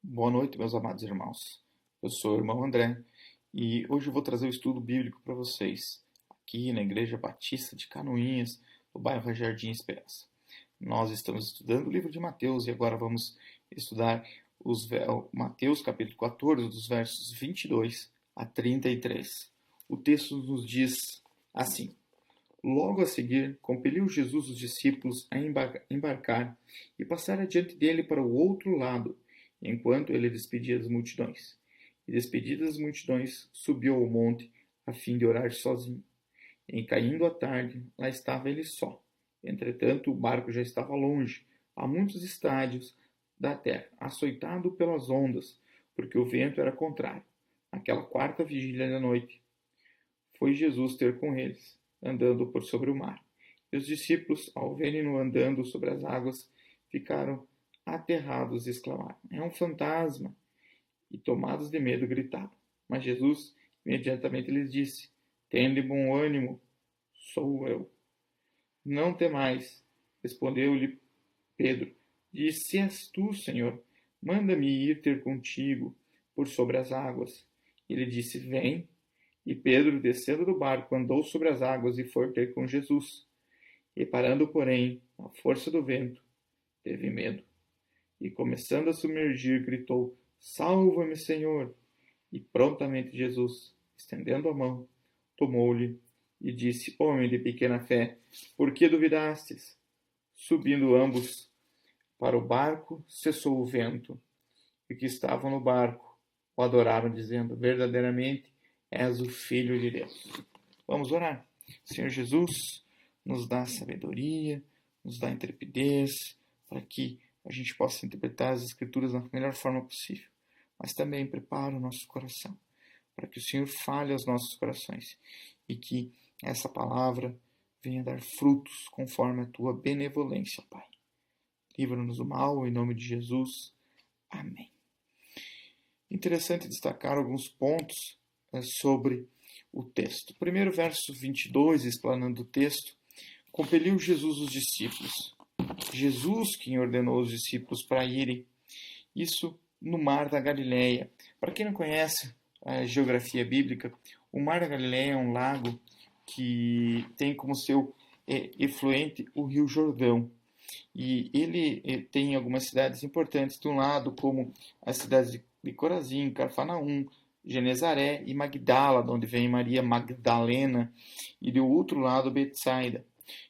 Boa noite, meus amados irmãos. Eu sou o irmão André e hoje eu vou trazer o estudo bíblico para vocês, aqui na Igreja Batista de Canoinhas, no bairro Jardim Esperança. Nós estamos estudando o livro de Mateus e agora vamos estudar Mateus capítulo 14, dos versos 22 a 33. O texto nos diz assim: Logo a seguir, compeliu Jesus os discípulos a embarcar e passar adiante dele para o outro lado, enquanto ele despedia as multidões. E despedidas as multidões, subiu ao monte a fim de orar sozinho. E caindo a tarde, lá estava ele só. Entretanto, o barco já estava longe, a muitos estádios da terra, açoitado pelas ondas, porque o vento era contrário. Naquela quarta vigília da noite, foi Jesus ter com eles, andando por sobre o mar. E os discípulos, ao verem-no andando sobre as águas, ficaram aterrados e exclamaram: É um fantasma! E tomados de medo, gritaram. Mas Jesus imediatamente lhes disse: Tende bom ânimo, sou eu. Não temais, respondeu-lhe Pedro. Disse: És tu, Senhor, manda-me ir ter contigo por sobre as águas. Ele disse: Vem. E Pedro, descendo do barco, andou sobre as águas e foi ter com Jesus. E parando, porém, a força do vento, teve medo. E começando a submergir, gritou: Salva-me, Senhor! E prontamente Jesus, estendendo a mão, tomou-lhe e disse: Homem de pequena fé, por que duvidastes? Subindo ambos para o barco, cessou o vento. E que estavam no barco o adoraram, dizendo: Verdadeiramente és o Filho de Deus. Vamos orar. Senhor Jesus, nos dá sabedoria, nos dá intrepidez, para que a gente possa interpretar as Escrituras da melhor forma possível. Mas também prepara o nosso coração, para que o Senhor fale aos nossos corações e que essa palavra venha dar frutos conforme a tua benevolência, Pai. Livra-nos do mal, em nome de Jesus. Amém. Interessante destacar alguns pontos sobre o texto. Primeiro, verso 22, explanando o texto: compeliu Jesus os discípulos. Jesus quem ordenou os discípulos para irem. Isso no Mar da Galileia. Para quem não conhece a geografia bíblica, o Mar da Galileia é um lago que tem como seu efluente o Rio Jordão. E ele tem algumas cidades importantes de um lado, como as cidades de Corazim, Carfanaum, Genezaré e Magdala, de onde vem Maria Magdalena, e do outro lado Betsaida.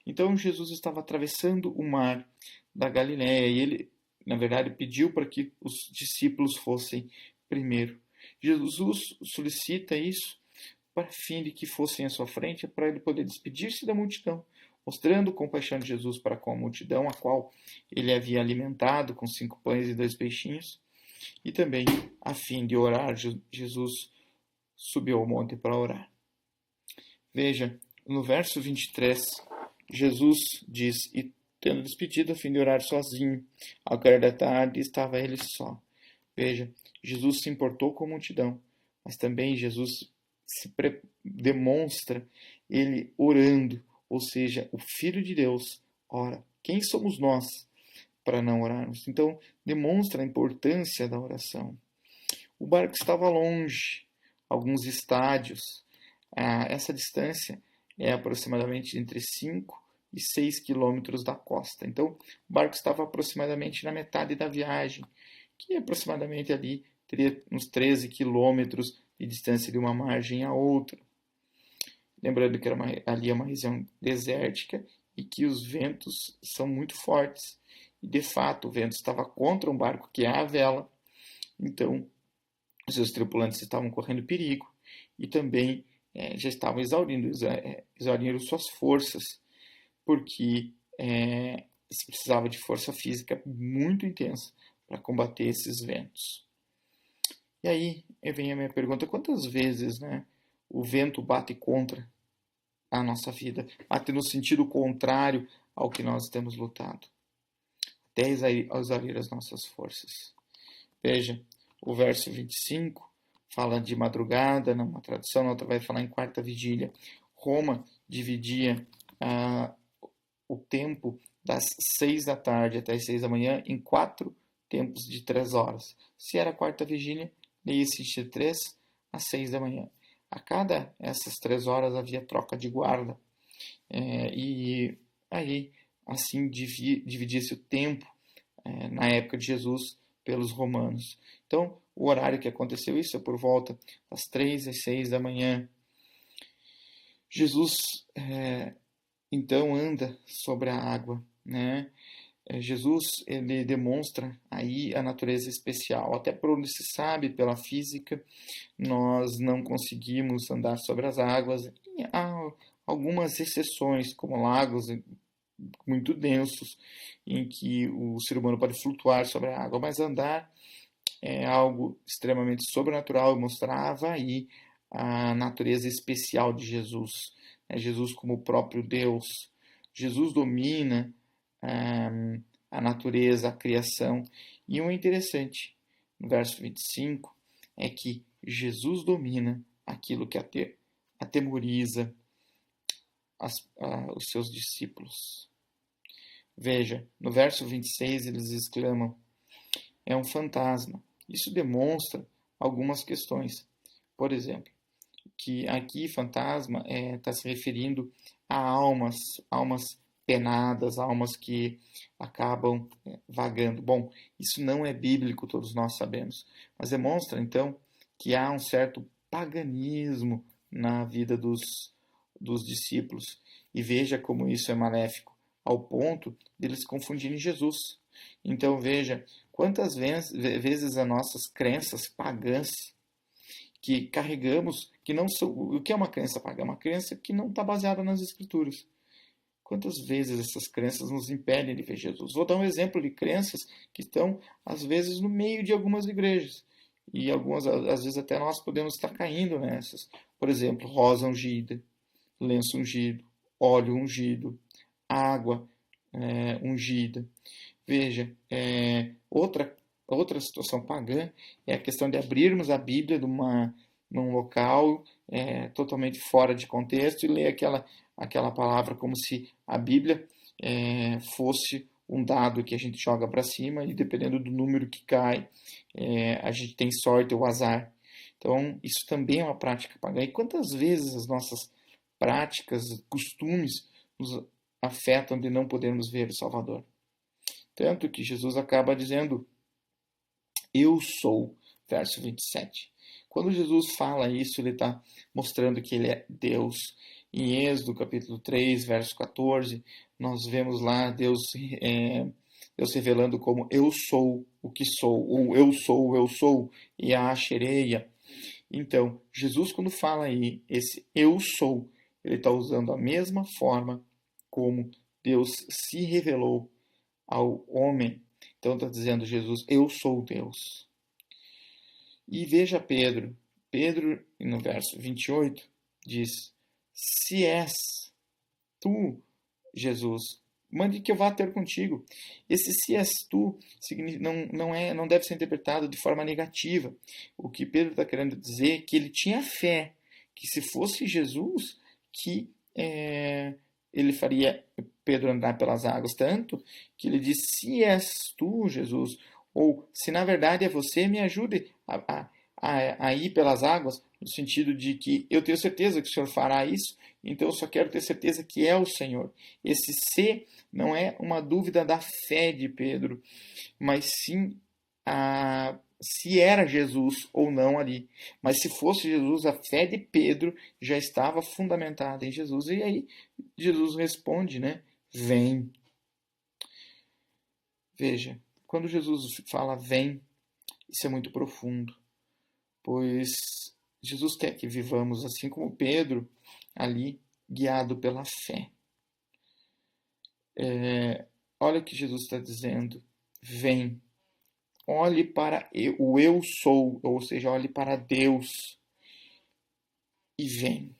Então Jesus estava atravessando o mar da Galiléia e ele, na verdade, pediu para que os discípulos fossem primeiro. Jesus solicita isso para fim de que fossem à sua frente, para ele poder despedir-se da multidão, mostrando compaixão de Jesus para com a multidão, a qual ele havia alimentado com 5 pães e 2 peixinhos, e também a fim de orar. Jesus subiu ao monte para orar. Veja, no verso 23, Jesus diz: E tendo despedido a fim de orar sozinho, ao cair da tarde estava ele só. Veja, Jesus se importou com a multidão, mas também Jesus demonstra ele orando, ou seja, o Filho de Deus ora. Quem somos nós para não orarmos? Então, demonstra a importância da oração. O barco estava longe, alguns estádios. Essa distância é aproximadamente entre 5 e 6 quilômetros da costa. Então, o barco estava aproximadamente na metade da viagem, que aproximadamente ali teria uns 13 quilômetros de distância de uma margem à outra. Lembrando que ali é uma região desértica e que os ventos são muito fortes. E, de fato, o vento estava contra um barco que é à vela. Então, os seus tripulantes estavam correndo perigo e também já estavam exaurindo suas forças, porque se precisava de força física muito intensa para combater esses ventos. E aí vem a minha pergunta: quantas vezes o vento bate contra a nossa vida, bate no sentido contrário ao que nós temos lutado, até exaurir as nossas forças? Veja, o verso 25 fala de madrugada, numa tradução, na outra vai falar em quarta vigília. Roma dividia o tempo das 6 da tarde até as 6 da manhã em 4 tempos de 3 horas. Se era a quarta vigília, leia-se de 3 às 6 da manhã. A cada essas 3 horas havia troca de guarda. E aí, assim, dividia-se o tempo, na época de Jesus, pelos romanos. Então, o horário que aconteceu isso é por volta das 3 às 6 da manhã. Jesus, então, anda sobre a água, né? Jesus, ele demonstra aí a natureza especial. Até por onde se sabe, pela física, nós não conseguimos andar sobre as águas. E há algumas exceções, como lagos muito densos, em que o ser humano pode flutuar sobre a água, mas andar é algo extremamente sobrenatural e mostrava aí a natureza especial de Jesus. Jesus como o próprio Deus. Jesus domina a natureza, a criação. E o interessante, no verso 25, é que Jesus domina aquilo que atemoriza os seus discípulos. Veja, no verso 26 eles exclamam: é um fantasma. Isso demonstra algumas questões. Por exemplo, que aqui fantasma está se referindo a almas penadas, almas que acabam vagando. Bom, isso não é bíblico, todos nós sabemos, mas demonstra então que há um certo paganismo na vida dos discípulos. E veja como isso é maléfico, ao ponto de eles confundirem Jesus. Então veja quantas vezes as nossas crenças pagãs que carregamos, que não são, o que é uma crença pagã? Uma crença que não está baseada nas Escrituras. Quantas vezes essas crenças nos impedem de ver Jesus? Vou dar um exemplo de crenças que estão, às vezes, no meio de algumas igrejas. E algumas, às vezes, até nós podemos estar caindo nessas. Por exemplo, rosa ungida, lenço ungido, óleo ungido, água ungida. Veja, outra situação pagã é a questão de abrirmos a Bíblia num local totalmente fora de contexto e ler aquela palavra como se a Bíblia fosse um dado que a gente joga para cima e dependendo do número que cai, a gente tem sorte ou azar. Então, isso também é uma prática pagã. E quantas vezes as nossas práticas, costumes, nos afetam de não podermos ver o Salvador? Tanto que Jesus acaba dizendo: eu sou, verso 27. Quando Jesus fala isso, ele está mostrando que ele é Deus. Em Êxodo, capítulo 3, verso 14, nós vemos lá Deus revelando como eu sou o que sou, ou eu sou, e a Xereia. Então, Jesus, quando fala aí, esse eu sou, ele está usando a mesma forma como Deus se revelou ao homem. Então está dizendo Jesus, eu sou Deus. E veja Pedro, no verso 28, diz: se és tu, Jesus, mande que eu vá ter contigo. Esse se és tu não deve ser interpretado de forma negativa. O que Pedro está querendo dizer é que ele tinha fé, que se fosse Jesus, que ele faria Pedro andar pelas águas, tanto que ele diz: se és tu, Jesus, ou se na verdade é você, me ajude a ir pelas águas, no sentido de que eu tenho certeza que o Senhor fará isso, então eu só quero ter certeza que é o Senhor. Esse se não é uma dúvida da fé de Pedro, mas sim se era Jesus ou não ali. Mas se fosse Jesus, a fé de Pedro já estava fundamentada em Jesus. E aí Jesus responde, né? Vem. Veja, quando Jesus fala vem, isso é muito profundo, pois Jesus quer que vivamos assim como Pedro, ali, guiado pela fé. Olha o que Jesus está dizendo. Vem. Olhe para o eu sou, ou seja, olhe para Deus e vem.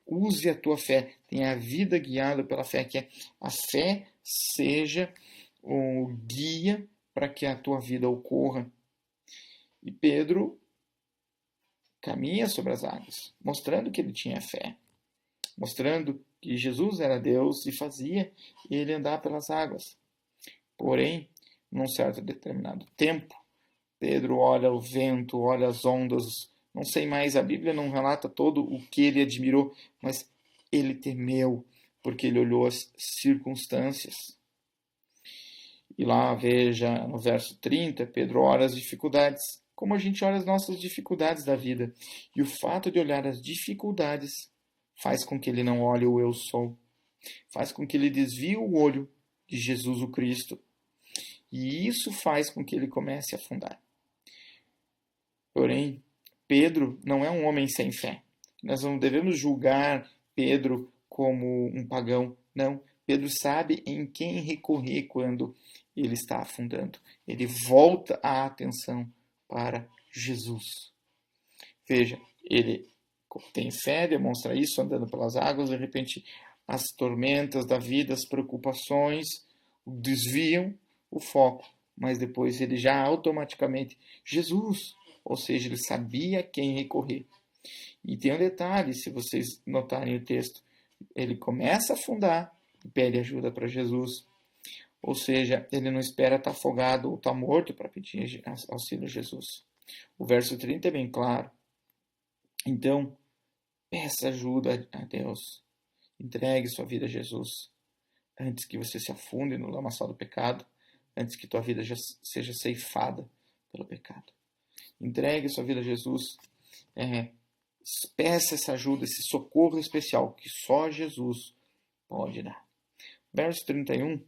Use a tua fé. Tenha a vida guiada pela fé, que a fé seja o guia para que a tua vida ocorra. E Pedro caminha sobre as águas, mostrando que ele tinha fé, mostrando que Jesus era Deus e fazia ele andar pelas águas. Porém, num certo determinado tempo, Pedro olha o vento, olha as ondas, não sei mais, a Bíblia não relata todo o que ele admirou, mas ele temeu, porque ele olhou as circunstâncias. E lá, veja, no verso 30, Pedro olha as dificuldades, como a gente olha as nossas dificuldades da vida. E o fato de olhar as dificuldades faz com que ele não olhe o eu sou, faz com que ele desvie o olho de Jesus o Cristo. E isso faz com que ele comece a afundar. Porém, Pedro não é um homem sem fé. Nós não devemos julgar Pedro como um pagão. Não. Pedro sabe em quem recorrer quando ele está afundando. Ele volta a atenção para Jesus. Veja, ele tem fé, demonstra isso andando pelas águas, de repente as tormentas da vida, as preocupações desviam o foco, mas depois ele já automaticamente, Jesus, ou seja, ele sabia a quem recorrer. E tem um detalhe, se vocês notarem o texto, ele começa a afundar e pede ajuda para Jesus. Ou seja, ele não espera estar afogado ou estar morto para pedir auxílio a Jesus. O verso 30 é bem claro. Então, peça ajuda a Deus. Entregue sua vida a Jesus. Antes que você se afunde no lamaçal do pecado, antes que tua vida já seja ceifada pelo pecado. Entregue sua vida a Jesus. Peça essa ajuda, esse socorro especial que só Jesus pode dar. Verso 31,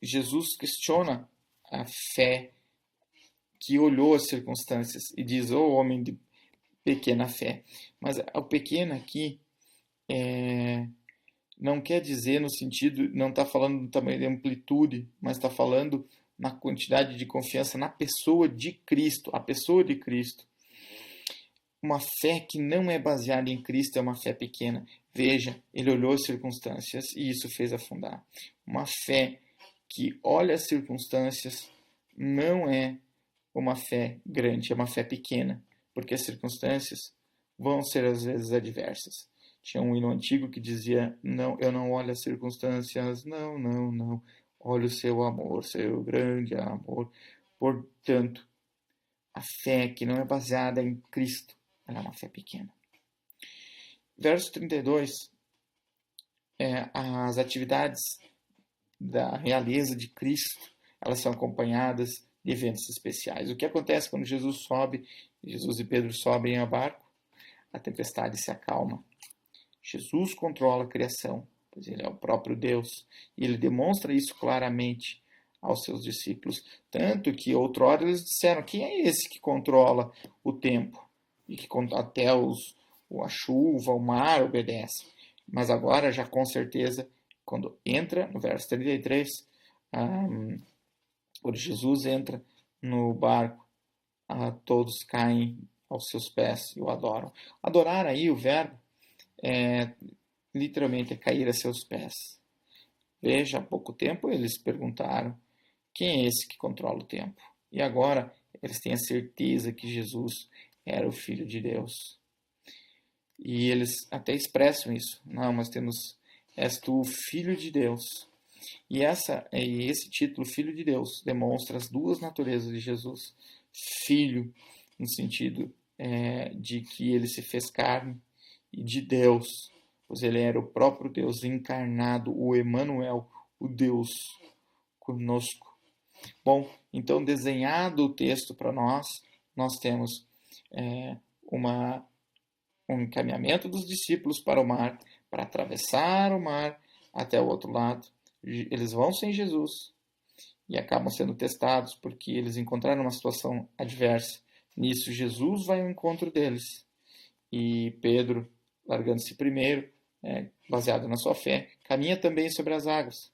Jesus questiona a fé que olhou as circunstâncias e diz, ô homem de pequena fé. Mas o pequeno aqui não quer dizer no sentido, não está falando do tamanho de amplitude, mas está falando na quantidade de confiança na pessoa de Cristo, a pessoa de Cristo. Uma fé que não é baseada em Cristo é uma fé pequena. Veja, ele olhou as circunstâncias e isso fez afundar. Uma fé que olha as circunstâncias não é uma fé grande, é uma fé pequena, porque as circunstâncias vão ser às vezes adversas. Tinha um hino antigo que dizia, não, eu não olho as circunstâncias, não, não, não. Olho o seu amor, seu grande amor. Portanto, a fé que não é baseada em Cristo, ela é uma fé pequena. Verso 32, as atividades da realeza de Cristo, elas são acompanhadas de eventos especiais. O que acontece quando Jesus e Pedro sobem a barco? A tempestade se acalma. Jesus controla a criação, pois ele é o próprio Deus, e ele demonstra isso claramente aos seus discípulos. Tanto que outrora eles disseram, quem é esse que controla o tempo? E que até a chuva, o mar obedece. Mas agora, já com certeza, quando entra, no verso 33, quando Jesus entra no barco, todos caem aos seus pés e o adoram. Adorar aí, o verbo, literalmente é cair a seus pés. Veja, há pouco tempo eles perguntaram, quem é esse que controla o tempo? E agora eles têm a certeza que Jesus era o Filho de Deus. E eles até expressam isso. Não, mas és tu o Filho de Deus. E esse título, Filho de Deus, demonstra as duas naturezas de Jesus. Filho, no sentido de que ele se fez carne, e de Deus, pois ele era o próprio Deus encarnado, o Emanuel, o Deus conosco. Bom, então desenhado o texto para nós temos um encaminhamento dos discípulos para o mar, para atravessar o mar até o outro lado. Eles vão sem Jesus e acabam sendo testados porque eles encontraram uma situação adversa. Nisso, Jesus vai ao encontro deles. E Pedro, largando-se primeiro, baseado na sua fé, caminha também sobre as águas.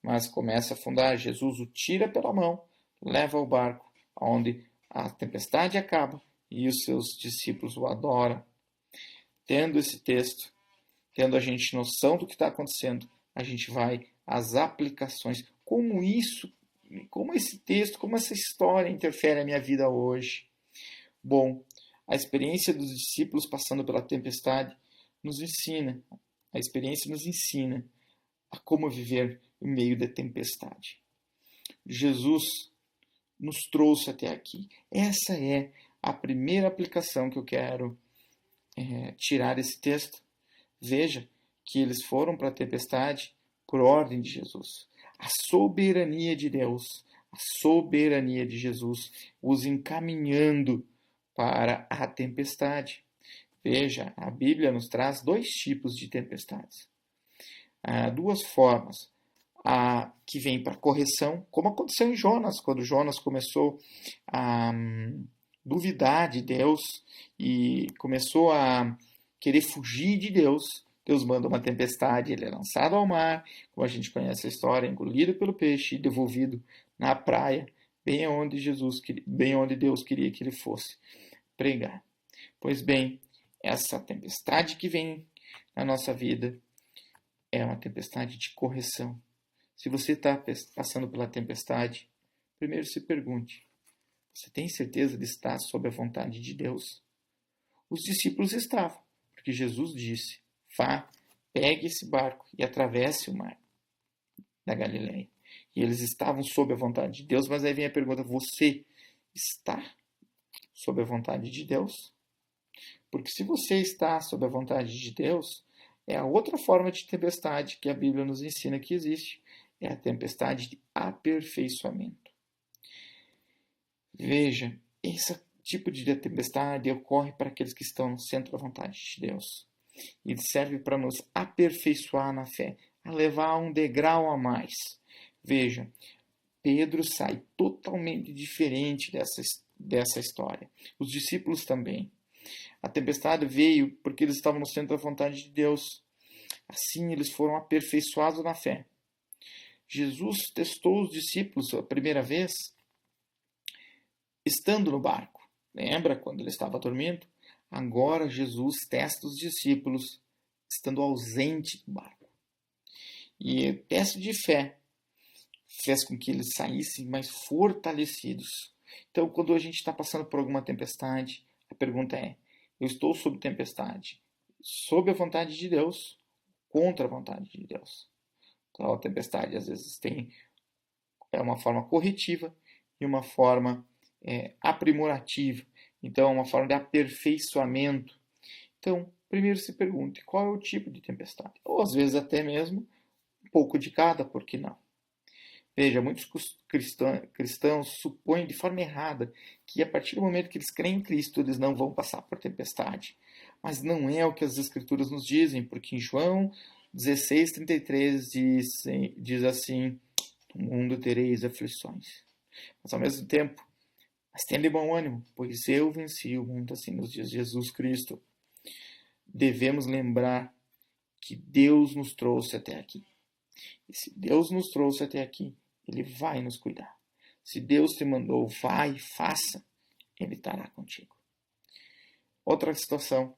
Mas começa a afundar. Jesus o tira pela mão, leva ao barco, onde a tempestade acaba e os seus discípulos o adoram. Tendo esse texto, tendo a gente noção do que está acontecendo, a gente vai às aplicações. Como esse texto, como essa história interfere na minha vida hoje? Bom, a experiência dos discípulos passando pela tempestade nos ensina, a experiência nos ensina a como viver em meio da tempestade. Jesus nos trouxe até aqui. Essa é a primeira aplicação que eu quero tirar desse texto. Veja que eles foram para a tempestade por ordem de Jesus. A soberania de Deus, a soberania de Jesus, os encaminhando para a tempestade. Veja, a Bíblia nos traz dois tipos de tempestades. Duas formas. A que vem para correção, como aconteceu em Jonas, quando Jonas começou a duvidar de Deus e começou a querer fugir de Deus. Deus manda uma tempestade, ele é lançado ao mar, como a gente conhece a história, engolido pelo peixe e devolvido na praia, bem onde Deus queria que ele fosse pregar. Pois bem, essa tempestade que vem na nossa vida é uma tempestade de correção. Se você está passando pela tempestade, primeiro se pergunte: você tem certeza de estar sob a vontade de Deus? Os discípulos estavam, porque Jesus disse: vá, pegue esse barco e atravesse o mar da Galileia. E eles estavam sob a vontade de Deus, mas aí vem a pergunta: você está sob a vontade de Deus? Porque se você está sob a vontade de Deus, é a outra forma de tempestade que a Bíblia nos ensina que existe. É a tempestade de aperfeiçoamento. Veja, esse tipo de tempestade ocorre para aqueles que estão no centro da vontade de Deus. Ele serve para nos aperfeiçoar na fé, a levar a um degrau a mais. Veja, Pedro sai totalmente diferente dessa história. Os discípulos também. A tempestade veio porque eles estavam no centro da vontade de Deus. Assim, eles foram aperfeiçoados na fé. Jesus testou os discípulos a primeira vez estando no barco. Lembra quando ele estava dormindo? Agora Jesus testa os discípulos estando ausente do barco. E o teste de fé fez com que eles saíssem mais fortalecidos. Então, quando a gente está passando por alguma tempestade, a pergunta é: eu estou sob tempestade, sob a vontade de Deus, contra a vontade de Deus? Então, a tempestade às vezes é uma forma corretiva e uma forma aprimorativa. Então, é uma forma de aperfeiçoamento. Então, primeiro se pergunte qual é o tipo de tempestade. Ou às vezes até mesmo um pouco de cada, por que não? Veja, muitos cristãos supõem de forma errada que a partir do momento que eles creem em Cristo, eles não vão passar por tempestade. Mas não é o que as Escrituras nos dizem, porque em João 16:33 diz assim: no mundo tereis aflições. Mas ao mesmo tempo, mas tenha de bom ânimo, pois eu venci o mundo, assim nos diz Jesus Cristo. Devemos lembrar que Deus nos trouxe até aqui. E se Deus nos trouxe até aqui, Ele vai nos cuidar. Se Deus te mandou, vai, faça, Ele estará contigo. Outra situação,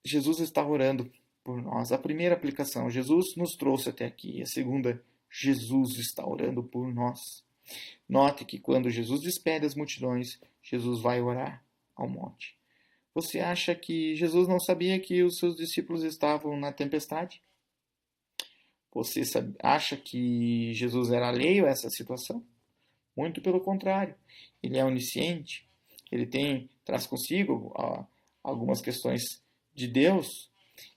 Jesus está orando por nós. A primeira aplicação, Jesus nos trouxe até aqui. A segunda, Jesus está orando por nós. Note que quando Jesus despede as multidões, Jesus vai orar ao monte. Você acha que Jesus não sabia que os seus discípulos estavam na tempestade? Você acha que Jesus era alheio a essa situação? Muito pelo contrário. Ele é onisciente. Ele traz consigo algumas questões de Deus.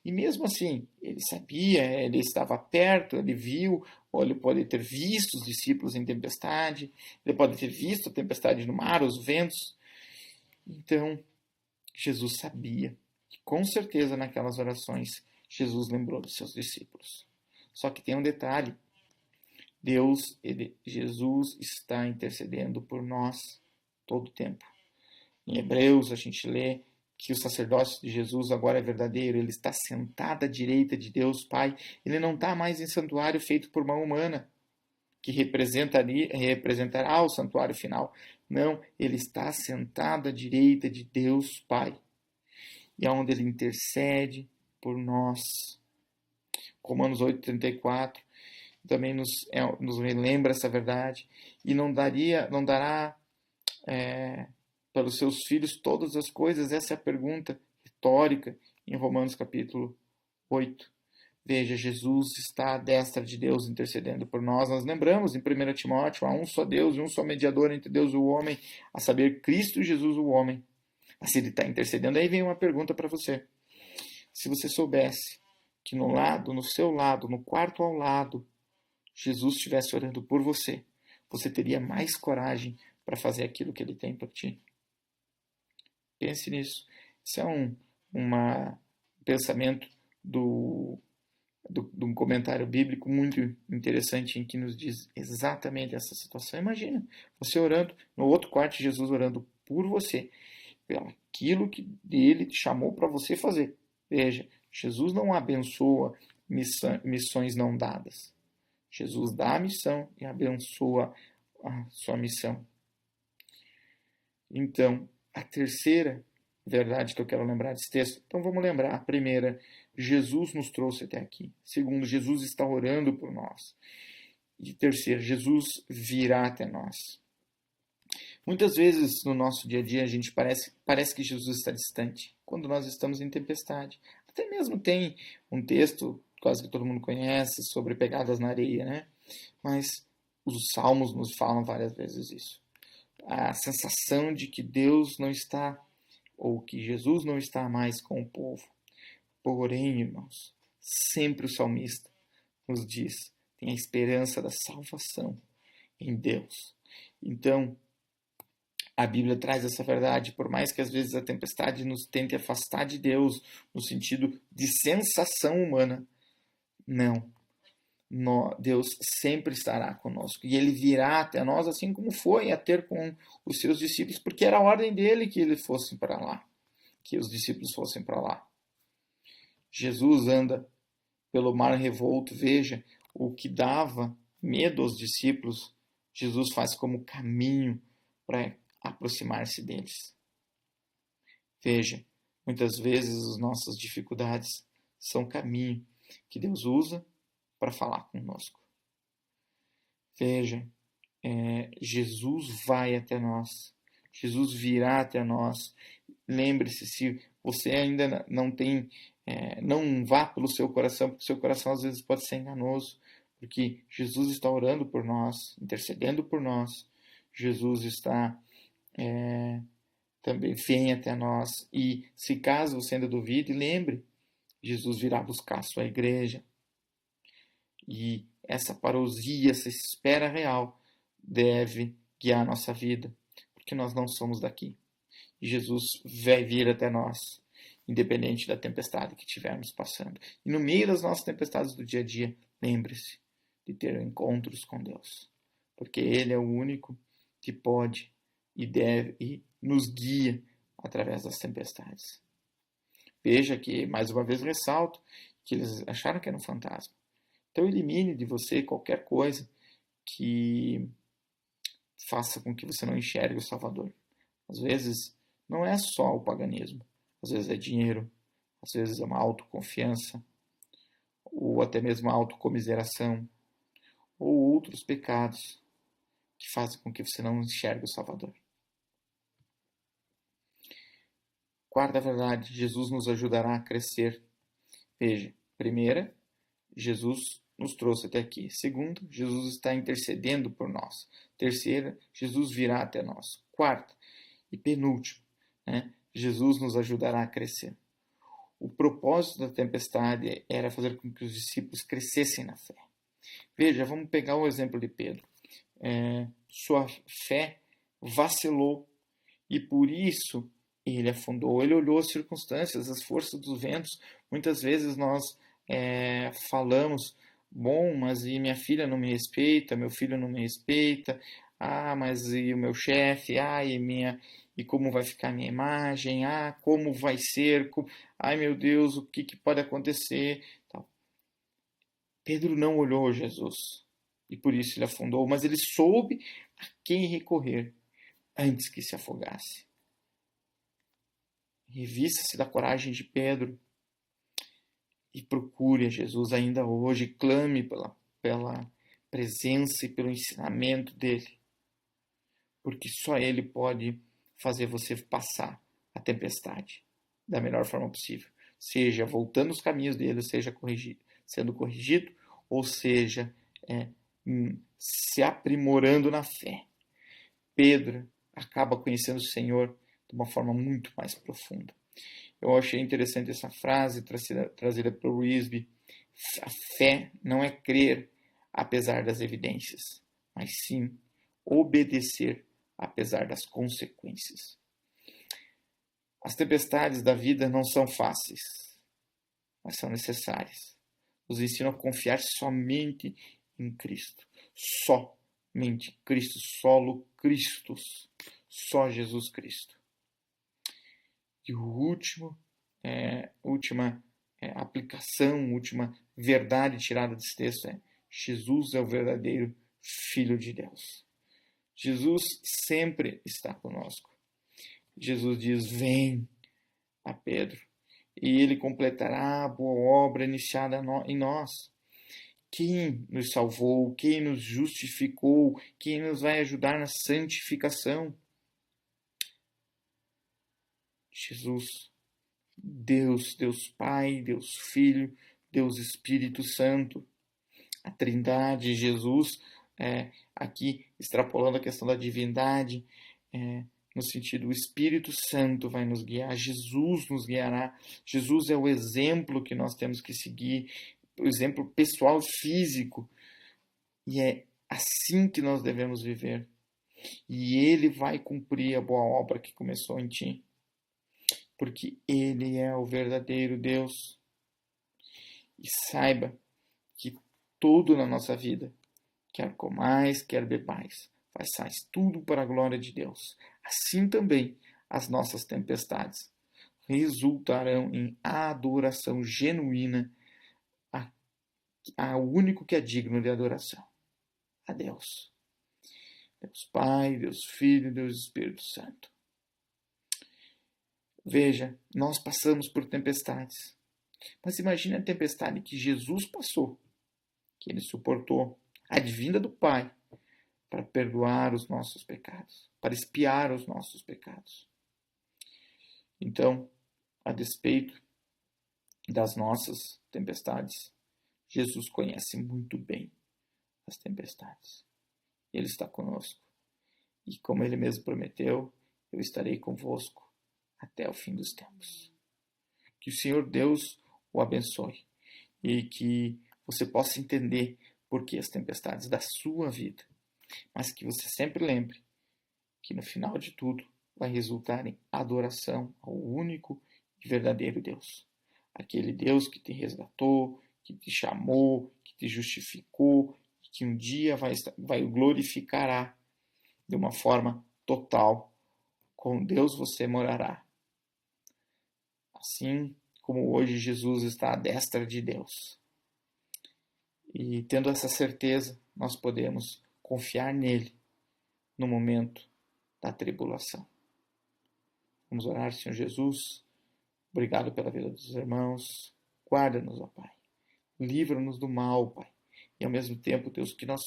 E mesmo assim, ele sabia, ele estava perto, ele viu, ou ele pode ter visto os discípulos em tempestade, ele pode ter visto a tempestade no mar, os ventos. Então, Jesus sabia que com certeza naquelas orações Jesus lembrou dos seus discípulos. Só que tem um detalhe: Jesus está intercedendo por nós todo o tempo. Em Hebreus a gente lê que o sacerdócio de Jesus agora é verdadeiro, ele está sentado à direita de Deus Pai, ele não está mais em santuário feito por mão humana, que representará o santuário final. Não, ele está sentado à direita de Deus Pai, e é onde ele intercede por nós. Romanos 8:34 também nos relembra essa verdade, e não dará pelos seus filhos todas as coisas? Essa é a pergunta retórica em Romanos capítulo 8. Veja, Jesus está à destra de Deus intercedendo por nós. Nós lembramos em 1 Timóteo, há um só Deus e um só mediador entre Deus e o homem, a saber, Cristo Jesus o homem. Assim ele está intercedendo. Aí vem uma pergunta para você. Se você soubesse que no seu lado, no quarto ao lado, Jesus estivesse orando por você, você teria mais coragem para fazer aquilo que ele tem por ti? Pense nisso. Isso é um pensamento de um comentário bíblico muito interessante em que nos diz exatamente essa situação. Imagina, você orando, no outro quarto, Jesus orando por você, pelo aquilo que ele te chamou para você fazer. Veja, Jesus não abençoa missões não dadas. Jesus dá a missão e abençoa a sua missão. Então, a terceira verdade que eu quero lembrar desse texto, então vamos lembrar. A primeira, Jesus nos trouxe até aqui. Segundo, Jesus está orando por nós. E terceiro, Jesus virá até nós. Muitas vezes no nosso dia a dia a gente parece que Jesus está distante, quando nós estamos em tempestade. Até mesmo tem um texto, quase que todo mundo conhece, sobre pegadas na areia, né? Mas os salmos nos falam várias vezes isso. A sensação de que Deus não está, ou que Jesus não está mais com o povo. Porém, irmãos, sempre o salmista nos diz, tem a esperança da salvação em Deus. Então, a Bíblia traz essa verdade, por mais que às vezes a tempestade nos tente afastar de Deus, no sentido de sensação humana. Não. Deus sempre estará conosco. E ele virá até nós, assim como foi a ter com os seus discípulos, porque era a ordem dele que eles fossem para lá, que os discípulos fossem para lá. Jesus anda pelo mar revolto, veja, o que dava medo aos discípulos, Jesus faz como caminho para aproximar-se deles. Veja, muitas vezes as nossas dificuldades são caminho que Deus usa para falar conosco. Veja, Jesus vai até nós, Jesus virá até nós. Lembre-se, se você ainda não tem, não vá pelo seu coração, porque o seu coração às vezes pode ser enganoso, porque Jesus está orando por nós, intercedendo por nós. Jesus está também vem até nós. E se caso você ainda duvide, lembre, Jesus virá buscar a sua igreja. E essa parousia, essa espera real, deve guiar a nossa vida, porque nós não somos daqui. E Jesus vai vir até nós, independente da tempestade que estivermos passando. E no meio das nossas tempestades do dia a dia, lembre-se de ter encontros com Deus, porque Ele é o único que pode e deve e nos guia através das tempestades. Veja que, mais uma vez ressalto, que eles acharam que era um fantasma. Então elimine de você qualquer coisa que faça com que você não enxergue o Salvador. Às vezes não é só o paganismo, às vezes é dinheiro, às vezes é uma autoconfiança, ou até mesmo a autocomiseração, ou outros pecados que fazem com que você não enxergue o Salvador. Quarta verdade, Jesus nos ajudará a crescer. Veja, primeira, Jesus nos trouxe até aqui. Segunda, Jesus está intercedendo por nós. Terceira, Jesus virá até nós. Quarta e penúltimo, Jesus nos ajudará a crescer. O propósito da tempestade era fazer com que os discípulos crescessem na fé. Veja, vamos pegar o exemplo de Pedro. Sua fé vacilou e por isso ele afundou. Ele olhou as circunstâncias, as forças dos ventos. Muitas vezes nós falamos, bom, mas e minha filha não me respeita, meu filho não me respeita, mas e o meu chefe, e como vai ficar a minha imagem, como vai ser, ai meu Deus, o que pode acontecer, tal. Pedro não olhou Jesus e por isso ele afundou, mas ele soube a quem recorrer antes que se afogasse. Revista-se da coragem de Pedro e procure a Jesus ainda hoje, clame pela presença e pelo ensinamento dele, porque só ele pode fazer você passar a tempestade da melhor forma possível, seja voltando os caminhos dele, seja sendo corrigido, ou seja, se aprimorando na fé. Pedro acaba conhecendo o Senhor de uma forma muito mais profunda. Eu achei interessante essa frase trazida pelo Risby. A fé não é crer apesar das evidências, mas sim obedecer apesar das consequências. As tempestades da vida não são fáceis, mas são necessárias. Nos ensinam a confiar somente em Cristo. Somente Cristo, solo Christus, só Jesus Cristo. E última aplicação, última verdade tirada desse texto é: Jesus é o verdadeiro Filho de Deus. Jesus sempre está conosco. Jesus diz: vem a Pedro, e ele completará a boa obra iniciada em nós. Quem nos salvou, quem nos justificou, quem nos vai ajudar na santificação? Jesus, Deus Pai, Deus Filho, Deus Espírito Santo. A Trindade, Jesus, aqui extrapolando a questão da divindade, no sentido, o Espírito Santo vai nos guiar, Jesus nos guiará. Jesus é o exemplo que nós temos que seguir, o exemplo pessoal físico, e é assim que nós devemos viver. E Ele vai cumprir a boa obra que começou em ti, porque Ele é o verdadeiro Deus. E saiba que tudo na nossa vida, quer comais, quer bebais, façais tudo para a glória de Deus. Assim também as nossas tempestades resultarão em adoração genuína ao único que é digno de adoração, a Deus. Deus Pai, Deus Filho, Deus Espírito Santo. Veja, nós passamos por tempestades, mas imagine a tempestade que Jesus passou, que Ele suportou, advinda do Pai, para perdoar os nossos pecados, para expiar os nossos pecados. Então, a despeito das nossas tempestades, Jesus conhece muito bem as tempestades. Ele está conosco. E como Ele mesmo prometeu, eu estarei convosco até o fim dos tempos. Que o Senhor Deus o abençoe e que você possa entender por que as tempestades da sua vida, mas que você sempre lembre que no final de tudo vai resultar em adoração ao único e verdadeiro Deus. Aquele Deus que te resgatou, que te chamou, que te justificou, e que um dia vai glorificará de uma forma total. Com Deus você morará. Assim como hoje Jesus está à destra de Deus. E tendo essa certeza, nós podemos confiar nele no momento da tribulação. Vamos orar, Senhor Jesus. Obrigado pela vida dos irmãos. Guarda-nos, ó Pai. Livra-nos do mal, Pai. E ao mesmo tempo, Deus, que nós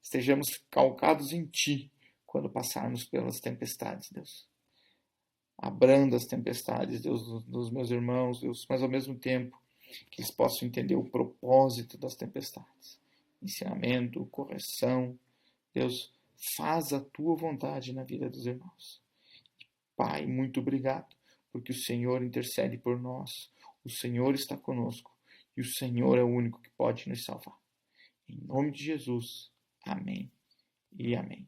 estejamos calcados em Ti quando passarmos pelas tempestades, Deus. Abranda as tempestades, Deus, dos meus irmãos, Deus, mas ao mesmo tempo que eles possam entender o propósito das tempestades. Ensinamento, correção. Deus, faz a Tua vontade na vida dos irmãos. Pai, muito obrigado, porque o Senhor intercede por nós. O Senhor está conosco e o Senhor é o único que pode nos salvar. Em nome de Jesus. Amém e amém.